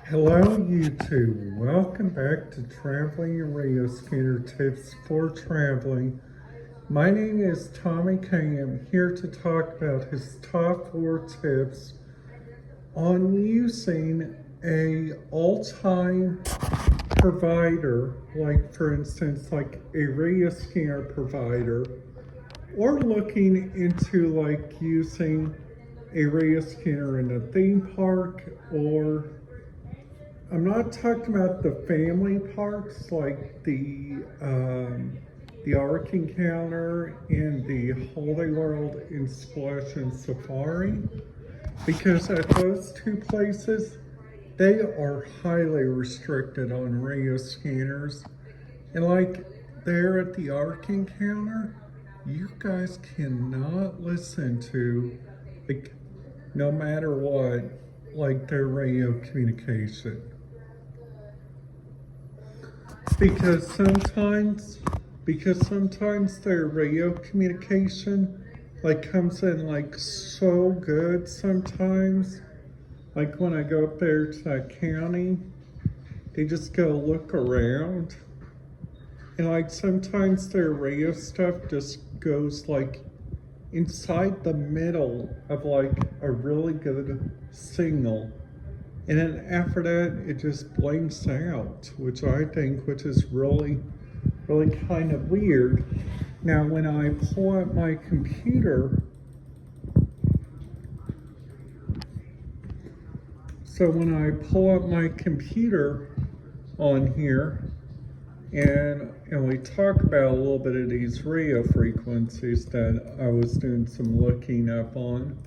Hello YouTube, welcome back to Traveling and Radio Scanner Tips for Traveling. My name is Tommy K. I'm here to talk about his top 4 tips on using a all-time provider, like for instance like a radio scanner provider, or looking into like using a radio scanner in a theme park. Or I'm not talking about the family parks like the Ark Encounter and the Holiday World in Splash and Safari, because at those two places they are highly restricted on radio scanners. And like there at the Ark Encounter, you guys cannot listen to, like, no matter what, like their radio communication. Because sometimes their radio communication like comes in like so good sometimes. Like when I go up there to that county, they just go look around. And like sometimes their radio stuff just goes like inside the middle of like a really good signal. And then after that, it just blanks out, which is really, really kind of weird. Now, when I pull up my computer, on here, and we talk about a little bit of these radio frequencies that I was doing some looking up on.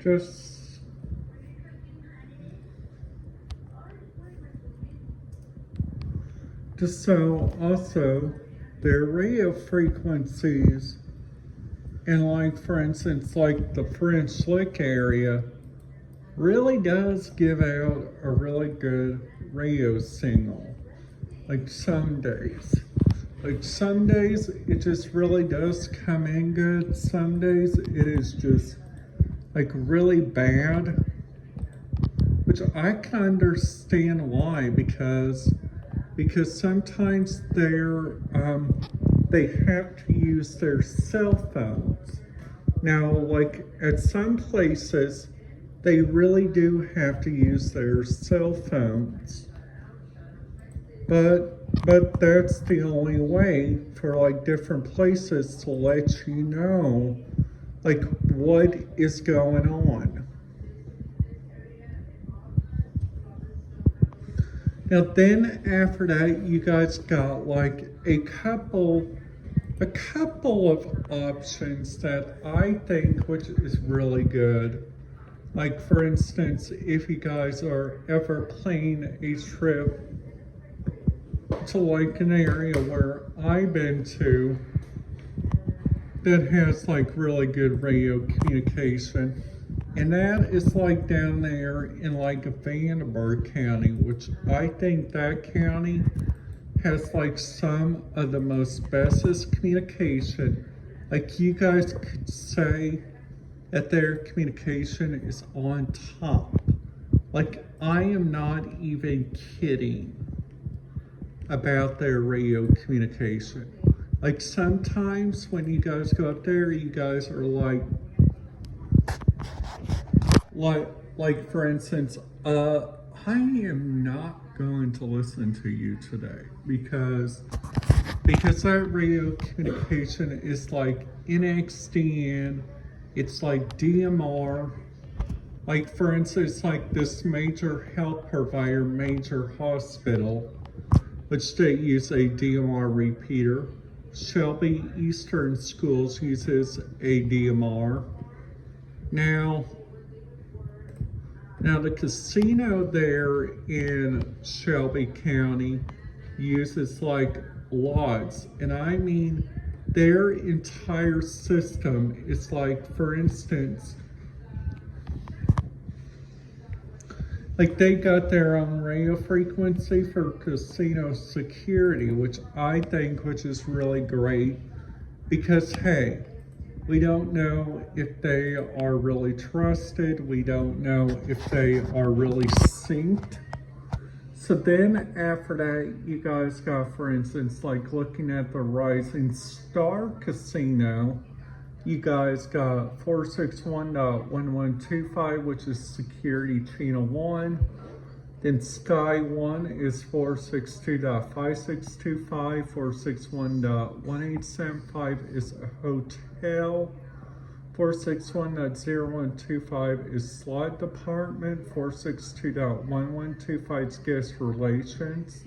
Just so also their radio frequencies, and like for instance like the French Lick area really does give out a really good radio signal. Like some days it just really does come in good. Some days it is just like really bad, which I can understand why, because sometimes they have to use their cell phones. Now, like at some places, they really do have to use their cell phones, but that's the only way for like different places to let you know like what is going on. Now then after that, you guys got like a couple of options that I think which is really good. Like for instance, if you guys are ever planning a trip to like an area where I've been to that has like really good radio communication, and that is like down there in like Vandenberg County, which I think that county has like some of the most bestest communication. Like you guys could say that their communication is on top. Like I am not even kidding about their radio communication. Like sometimes when you guys go up there, you guys are like for instance, I am not going to listen to you today because that radio communication is like NXDN, it's like DMR. Like for instance, like this major health provider, major hospital, which they use a DMR repeater. Shelby Eastern Schools uses a DMR. Now the casino there in Shelby County uses like lots, and I mean their entire system is like, for instance, Like they got their own radio frequency for casino security, which I think which is really great because hey, we don't know if they are really trusted. We don't know if they are really synced. So then after that, you guys got, for instance, like looking at the Rising Star Casino, you guys got 461.1125, which is security channel 1. Then Sky 1 is 462.5625, 461.1875 is a hotel, 461.0125 is slot department, 462.1125 is guest relations,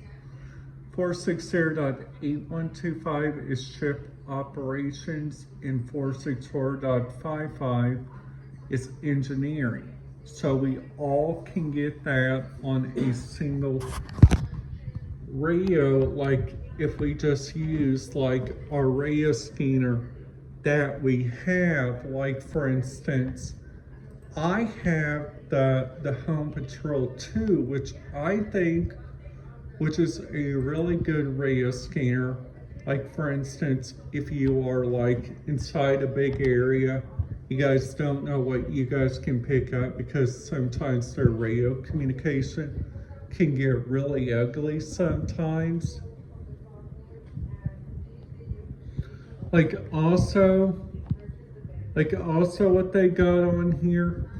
460.8125 is ship operations, and 464.55 is engineering. So we all can get that on a single radio, like if we just use like our radio scanner that we have. Like for instance, I have the Home Patrol 2, which I think, which is a really good radio scanner. Like for instance, if you are like inside a big area, you guys don't know what you guys can pick up because sometimes their radio communication can get really ugly sometimes. Like also what they got on here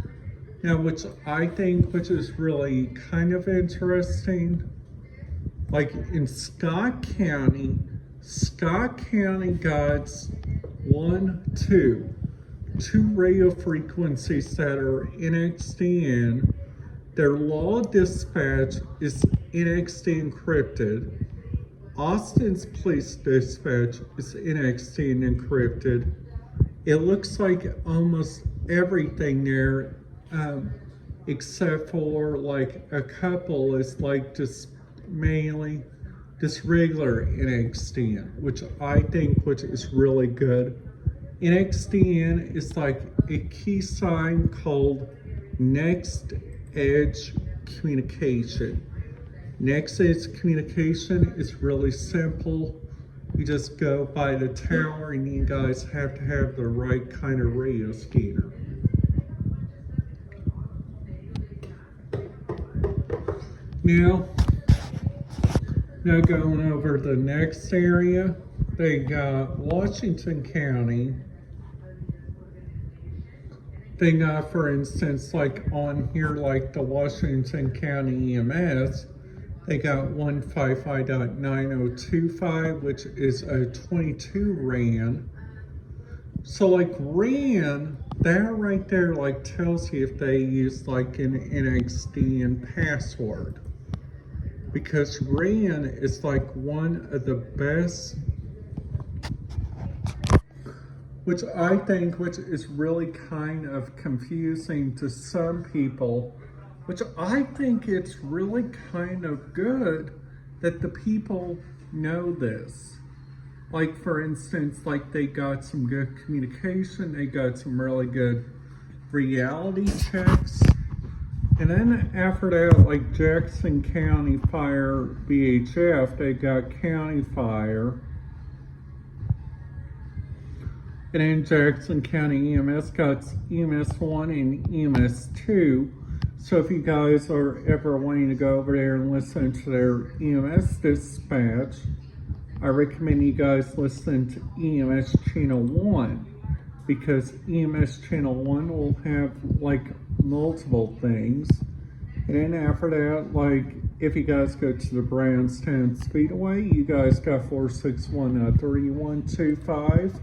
now, which I think which is really kind of interesting, like in Scott County got two radio frequencies that are NXDN. Their law dispatch is NXD encrypted. Austin's police dispatch is NXD encrypted. It looks like almost everything there, except for like a couple is like just mainly just regular NXDN, which I think which is really good. NXDN is like a key sign called Next Edge Communication. Next Edge Communication is really simple. You just go by the tower and you guys have to have the right kind of radio scanner. Now going over the next area, they got Washington County. They got, for instance, like on here, like the Washington County EMS, they got 155.9025, which is a 22 RAN. So like RAN, that right there like tells you if they use like an NXDN password. Because RAN is like one of the best, which I think which is really kind of confusing to some people, which I think it's really kind of good that the people know this. Like for instance, like they got some good communication, they got some really good reality checks. And then after that, like Jackson County Fire VHF, they got County Fire. And then Jackson County EMS got EMS 1 and EMS 2. So if you guys are ever wanting to go over there and listen to their EMS dispatch, I recommend you guys listen to EMS Channel 1, because EMS Channel 1 will have like multiple things. And then after that, like if you guys go to the Brownstown Speedway, you guys got 461.3125.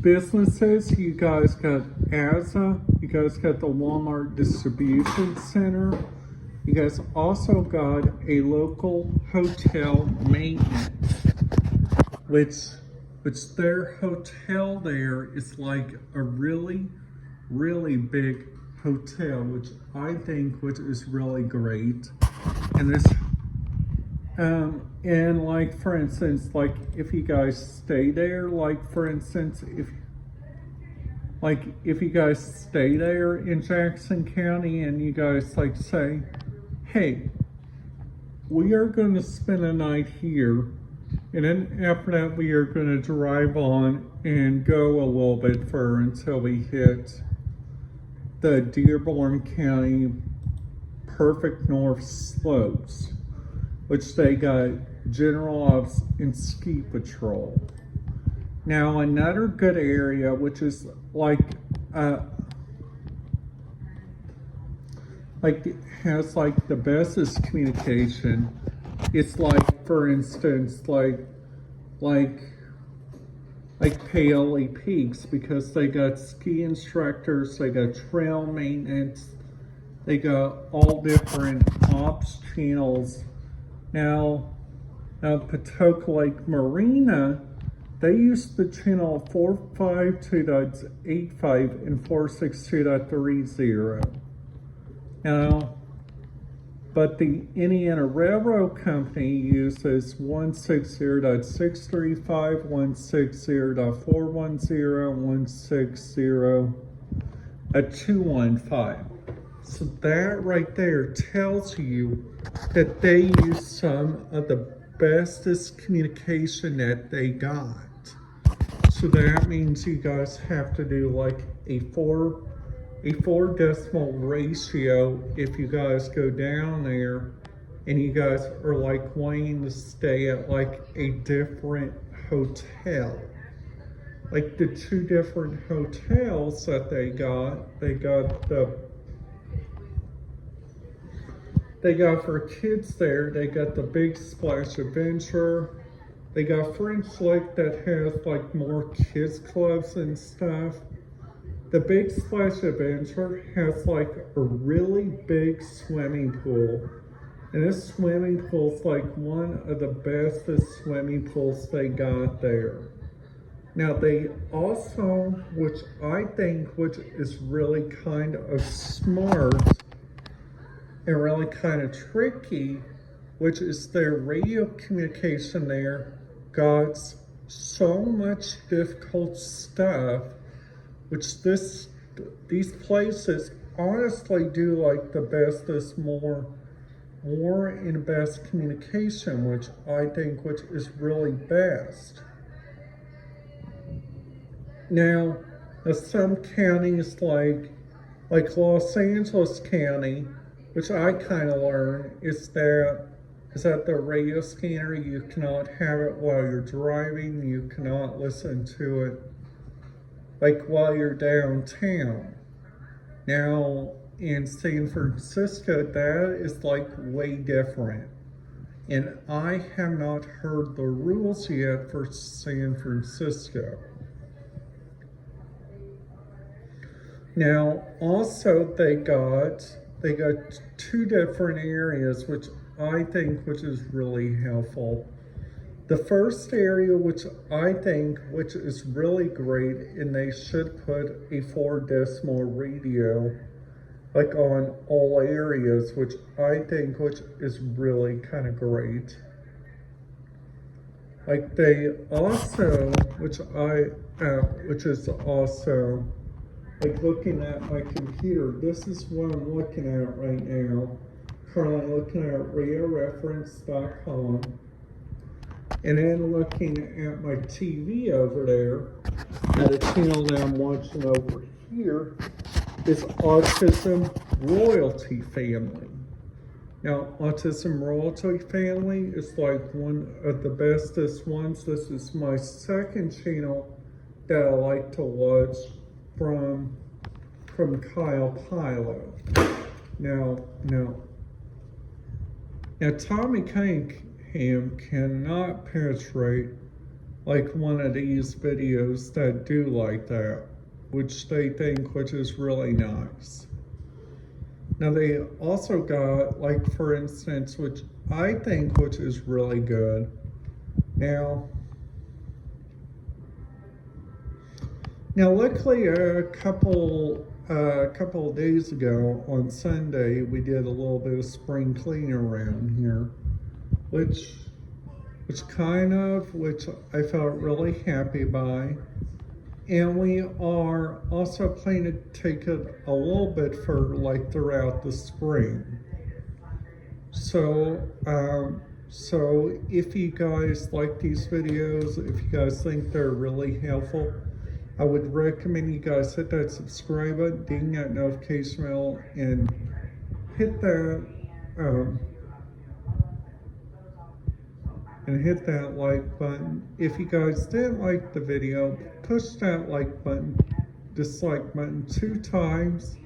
Businesses, you guys got ASA, you guys got the Walmart Distribution Center, you guys also got a local hotel maintenance, which their hotel there is like a really, really big hotel, which I think which is really great. And this and like for instance, like if you guys stay there, like for instance, if like if you guys stay there in Jackson County and you guys like say, hey, we are going to spend a night here, and then after that we are going to drive on and go a little bit further until we hit the Dearborn County Perfect North Slopes, which they got General Ops and Ski Patrol. Now another good area, which is like has like the bestest communication. It's like, for instance, like Paoli Peaks, because they got ski instructors, they got trail maintenance, they got all different ops channels. Now Patoka Lake Marina, they use the channel 452.85 and 462.30. Now, but the Indiana Railroad Company uses 160.635, 160.410, 160.215. So that right there tells you that they use some of the bestest communication that they got. So that means you guys have to do like a four decimal ratio if you guys go down there and you guys are like wanting to stay at like a different hotel. Like the two different hotels that they got for kids there, they got the Big Splash Adventure. They got French Lake that has like more kids clubs and stuff. The Big Splash Adventure has like a really big swimming pool. And this swimming pool is like one of the bestest swimming pools they got there. Now they also, which is really kind of smart and really kind of tricky, which is their radio communication there got so much difficult stuff, which these places honestly do like the bestest, more and best communication, which is really best. Now, some counties like Los Angeles County, which I kind of learned, is that the radio scanner, you cannot have it while you're driving, you cannot listen to it like while you're downtown. Now, in San Francisco, that is like way different. And I have not heard the rules yet for San Francisco. Now, also they got two different areas, which is really helpful. The first area, which is really great, and they should put a 4 decimal radio like on all areas, which is really kind of great. Like they also, which is also, like looking at my computer, this is what I'm looking at right now. Currently looking at RadioReference.com, and then looking at my TV over there, at a channel that I'm watching over here, is Autism Royalty Family. Now, Autism Royalty Family is like one of the bestest ones. This is my second channel that I like to watch from Kyle Pilo. Now, Tommy Cunningham cannot penetrate like one of these videos that do like that, which they think, which is really nice. Now they also got, like for instance, which I think, which is really good. Now luckily a couple of days ago on Sunday, we did a little bit of spring cleaning around here, which I felt really happy by. And we are also planning to take it a little bit further, like throughout the spring. So if you guys like these videos, if you guys think they're really helpful, I would recommend you guys hit that subscribe button, ding that notification bell, and hit that like button. If you guys didn't like the video, push that like button, dislike button 2 times,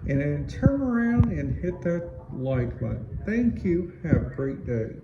and then turn around and hit that like button. Thank you. Have a great day.